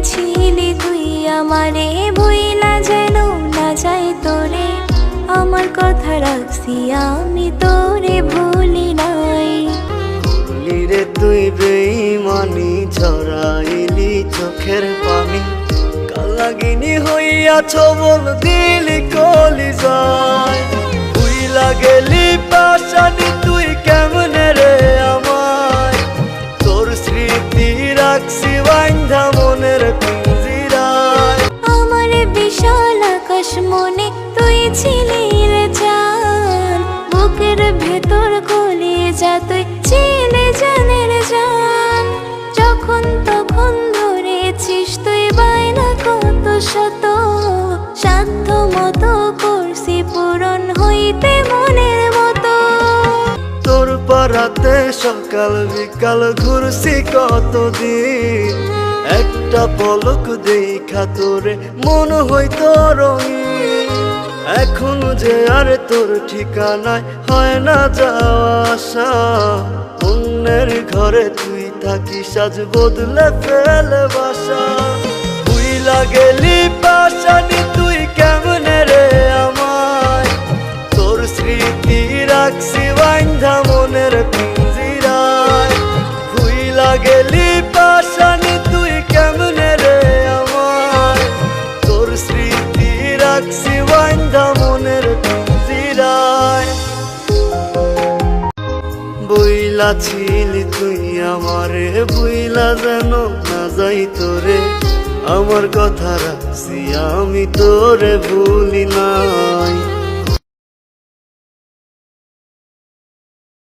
ছিলি তুই আমারে, ভুইলা যেন না যাই তোরে। আমার কথা রাখছি আমি তোরে ভুলি নাই। করলি রে তুই বেঈমানি, ঝরাইলি চোখের পানি। কালাগিনী হইয়াছ বল দিলি কলিজায়। ভুইলা গেলি পাশানি তুই কেমনে রে আমায়। তোর স্মৃতি রাখছি বাইন্ধা মনের পিঞ্জিরায়। আমার বিশাল আকাশ মনে তুই ছিলি রে জান, বুকের ভেতর কলিজা তুই ছিলে জানের জান। যখন তখন ধরেছিস তুই বায়না কত শত, সাধ্য মতো করছি পূরণ হইতে মনের মতো। তোর পাড়াতে সকাল বিকাল ঘুরছি কতদিন, একটা পলক দেখা তোরে মন হইতো রঙিন। এখন যে আর তোর ঠিকানায় হয় না যাওয়া আসা, অন্যের ঘরে তুই থাকিস আজ বদলে ফেলে বাসা। ভুইলা গেলি পাশানি তুই কেমনে রে আমায়। তোর স্মৃতি রাখছি বাইন্ধা মনের পিঞ্জিরায়। ভুইলা গেলি পাশানি তুই কেমনে রে আমায়। তোর স্মৃতি রাখছি বাইন্ধা মনের পিঞ্জিরায়। বইলা ছিলি তুই আমারে, ভুইলা যেন না যাই তোরে। আমার কথা রাখছি আমি তোরে ভুলি নাই।